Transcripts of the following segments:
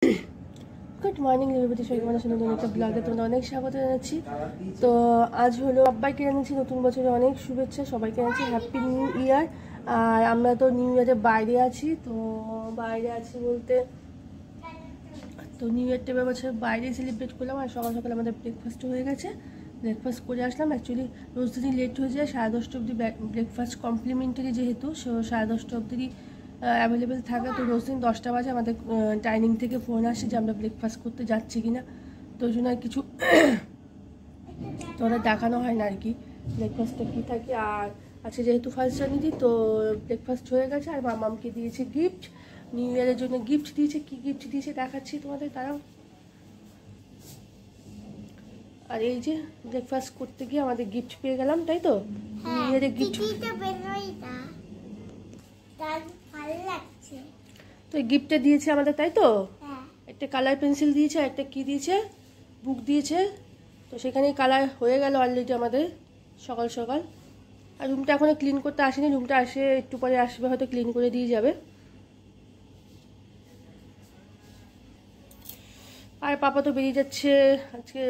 Good morning everybody, সবাইকে মানে সুন্দর একটা ব্লগে তোমরা অনেক স্বাগত জানাচ্ছি। তো আজ হলো সবাইকে জানাচ্ছি নতুন বছরে অনেক শুভেচ্ছা, সবাইকে জানাচ্ছি হ্যাপি নিউ ইয়ার। আর আমরা তো নিউ ইয়ারে বাইরে আছি, তো বাইরে আছি বলতে তো নিউ ইয়ারটা এবছর বাইরে সেলিব্রেট করলাম। আর সকাল সকাল আমাদের ব্রেকফাস্ট হয়ে গেছে, ব্রেকফাস্ট করে আসলাম। অ্যাকচুয়ালি রোজ দিনই লেট হয়ে যায়, 10:30 অবধি ব্রেকফাস্ট কমপ্লিমেন্টারি যেহেতু 10:30 অবধি অ্যাভেলেবেল থাকে। তো রোজ দিন 10টা বাজে আমাদের ডাইনিং থেকে ফোন আসে যে আমরা ব্রেকফাস্ট করতে যাচ্ছি কিনা, তো ওই জন্য আর কিছু তোরা দেখানো হয় না আর কি ব্রেকফাস্টটা কী থাকে। আর আজকে যেহেতু ফার্স্ট জানুয়ারি তো ব্রেকফাস্ট হয়ে গেছে। আর মামামকে দিয়েছে গিফট, নিউ ইয়ারের জন্য গিফট দিয়েছে। কি গিফট দিয়েছে দেখাচ্ছি তোমাদের, তারাও। আর এই যে ব্রেকফাস্ট করতে গিয়ে আমাদের গিফট পেয়ে গেলাম, তাই তো নিউ ইয়ারের গিফট। তো এই গিফটটা দিয়েছে আমাদের, তাই তো একটা কালার পেন্সিল দিয়েছে, একটা কি দিয়েছে, বুক দিয়েছে। তো সেখানেই কালার হয়ে গেল অলরেডি আমাদের সকাল সকাল। আর রুমটা এখনো ক্লিন করতে আসেনি, রুমটা আসে একটু পরে আসবে, হয়তো ক্লিন করে দিয়ে যাবে। আর পাপা তো বেরিয়ে যাচ্ছে আজকে,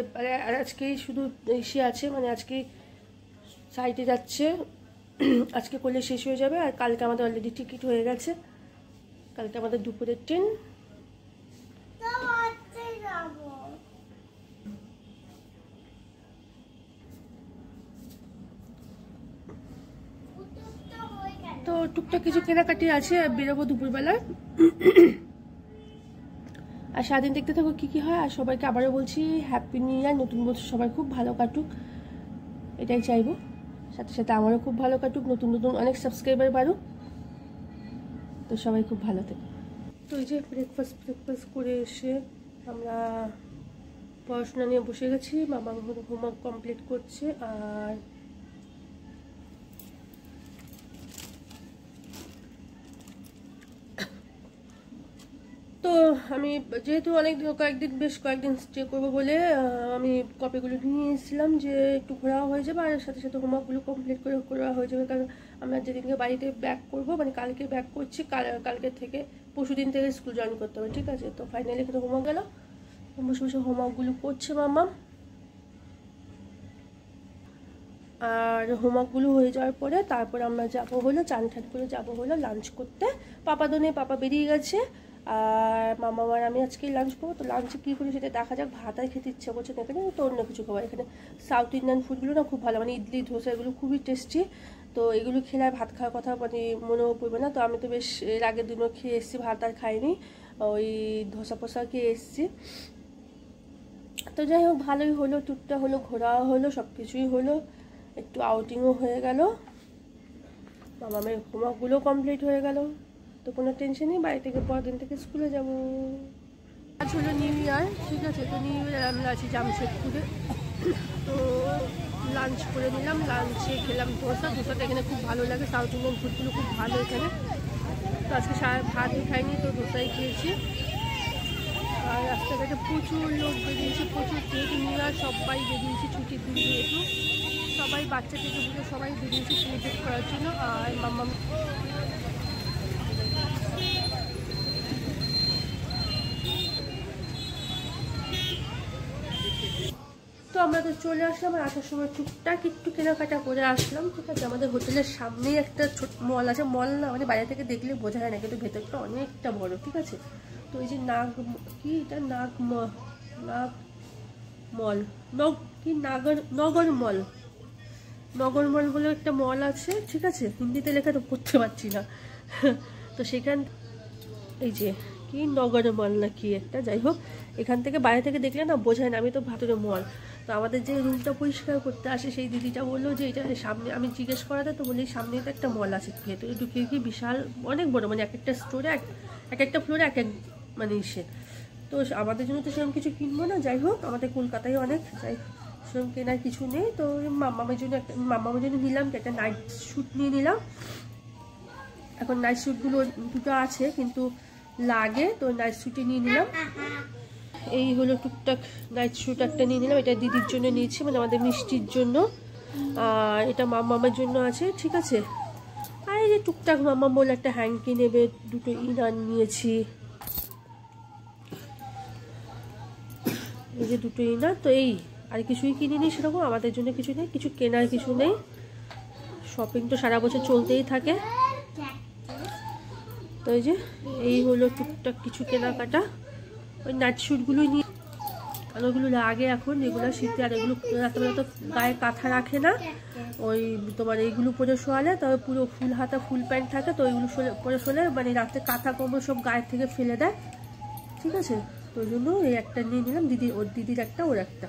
আজকেই শুধু এসে আছে, মানে আজকেই সাইটে যাচ্ছে, আজকে করলে শেষ হয়ে যাবে। আর কালকে আমাদের অলরেডি টিকিট হয়ে গেছে, কালকে আমাদের দুপুরের ট্রেন। তো টুকটাক কিছু কেনাকাটি আছে, বেরোবো দুপুরবেলায়। আর সারাদিন দেখতে থাকো কী কী হয়। আর সবাইকে আবারও বলছি হ্যাপি নিউ ইয়ার, নতুন বছর সবাই খুব ভালো কাটুক, এটাই চাইবো। সাথে সাথে আমারও খুব ভালো কাটুক, নতুন নতুন অনেক সাবস্ক্রাইবার বাড়ুক, তো সবাই খুব ভালো থাকে। তো এই যে ব্রেকফাস্ট করে এসে আমরা পড়াশোনা নিয়ে বসে গেছি। মামা হোমওয়ার্ক কমপ্লিট করছে। আর তো আমি যেহেতু বেশ কয়েকদিন স্টে করবো বলে আমি কপিগুলো নিয়ে এসেছিলাম, যে একটু ঘোরাও হয়ে যাবে আর সাথে সাথে হোমওয়ার্কগুলো কমপ্লিট করা হয়ে যাবে। কারণ আমরা যেদিনকে বাড়িতে ব্যাক করবো, মানে কালকে ব্যাক করছি, কালকে থেকে পরশুদিন থেকে স্কুল জয়েন করতে হবে, ঠিক আছে। তো ফাইনালি এখানে হোমওয়ার্ক গেল, বসে বসে হোমওয়ার্কগুলো করছে মামা। আর হোমওয়ার্কগুলো হয়ে যাওয়ার পরে তারপর আমরা যাবো হলো চান ঠান করে যাবো হলো লাঞ্চ করতে। পাপা বেরিয়ে গেছে, আর মামা আর আমি আজকেই লাঞ্চ করবো। তো লাঞ্চে কী করি সেটা দেখা যাক। ভাত আর খেতে ইচ্ছা করছে না এখানে, তো অন্য কিছু খাবো। এখানে সাউথ ইন্ডিয়ান ফুডগুলো না খুব ভালো, মানে ইডলি ধোসা এগুলো খুবই টেস্টি। তো এগুলো খেলে আর ভাত খাওয়ার কথা মানে মনেও পড়বে না। তো আমি তো বেশ এর আগের দিনও খেয়ে এসেছি, ভাত আর খাইনি, ওই ধোসা ফোসা খেয়ে এসেছি। তো যাই হোক ভালোই হলো, ট্যুরটা হলো, ঘোরাও হলো, সব কিছুই হলো, একটু আউটিংও হয়ে গেল, মামামের হোমওয়ার্কগুলো কমপ্লিট হয়ে গেল। তো কোনো টেনশন নেই, বাড়ি থেকে পরের দিন থেকে স্কুলে যাব। আজ হলো নিউ ইয়ার, ঠিক আছে। তো নিউ ইয়ার আমরা আছি জামশেদপুরে। তো লাঞ্চ করে নিলাম, লাঞ্চে খেলাম ধোসাটা এখানে খুব ভালো লাগে, সাউথ ইন্ডিয়ান ফুডগুলো খুব ভালো এখানে। তো আজকে ভাতই খাইনি, তো ধোসাই খেয়েছি। আর রাস্তাঘাটে প্রচুর লোক বেরিয়েছে, প্রচুর যেহেতু নিউ ইয়ার সবাই বেরিয়েছে ছুটির দিন, যেহেতু সবাই বাচ্চা থেকে বুঝে সবাই বেরিয়েছে সেলিব্রেট করার জন্য। আর মাম্মাম তো আমরা তো চলে আসলাম। আর আসার সময় টুকটাক একটু কেনাকাটা করে আসলাম, ঠিক আছে। আমাদের হোটেলের সামনেই একটা ছোট মল আছে, মল না মানে বাইরে থেকে দেখলে বোঝা যায় না, কিন্তু ভেতরটা অনেকটা বড়, ঠিক আছে। তো এই যে নাগ মল, নগর মল বলে একটা মল আছে, ঠিক আছে। হিন্দিতে লেখা তো পড়তে পারছি না। তো সেখান এই যে কি নগর মল না কি একটা, যাই হোক এখান থেকে বাইরে থেকে দেখলে না বোঝায় না, আমি তো ভাতরে মল। তো আমাদের যে রুমটা পরিষ্কার করতে আসে সেই দিদিটা বললো যে এটা সামনে, আমি জিজ্ঞেস করাতে তো বলি সামনেই তো একটা মল আছে, ভেতরে ঢুকিয়ে কি বিশাল অনেক বড়, মানে এক একটা স্টোরে এক একটা ফ্লোরে এক মানে ইসে। তো আমাদের জন্য তো সেরকম কিছু কিনবো না, যাই হোক আমাদের কলকাতায় অনেক, যাই সেরকম কেনার কিছু নেই। তো মামামের জন্য নিলাম একটা নাইট স্যুট নিয়ে নিলাম। এখন নাইট স্যুটগুলো দুটো আছে কিন্তু লাগে, তো নাইট স্যুটই নিয়ে নিলাম। এই হলো টুকটাক নাইট স্যুট একটা নিয়ে নিলাম, এটা দিদির জন্য নিয়েছি, মানে আমাদের মিষ্টির জন্য। আর এটা মামার জন্য আছে, ঠিক আছে। আর এই যে টুকটাক মামা বলে একটা হ্যাঙ্কি নেবে, দুটো ইনার নিয়েছি। এই যে দুটোই না, তো এই আর কিছুই কিনিনি সেরকম, আমাদের জন্য কিছু নেই, কিছু কেনার কিছু নেই। শপিং তো সারা বছর চলতেই থাকে। তো এই যে এই হলো টুকটাক কিছু কেনাকাটা। ওই নাইট স্যুটগুলোই নিয়ে, আর ওইগুলো লাগে এখন, এগুলো শীতে, আর এগুলো রাত্রেবেলা তো গায়ে কাঁথা রাখে না, ওই তোমার এইগুলো পরে শোয়ালে তবে পুরো ফুল হাতা ফুল প্যান্ট থাকে, তো ওইগুলো পরে শোলে মানে রাতে কাঁথা কম্বল সব গায়ের থেকে ফেলে দেয়, ঠিক আছে। তো ওই জন্য এই একটা নিয়ে নিলাম, দিদির একটা ওর একটা।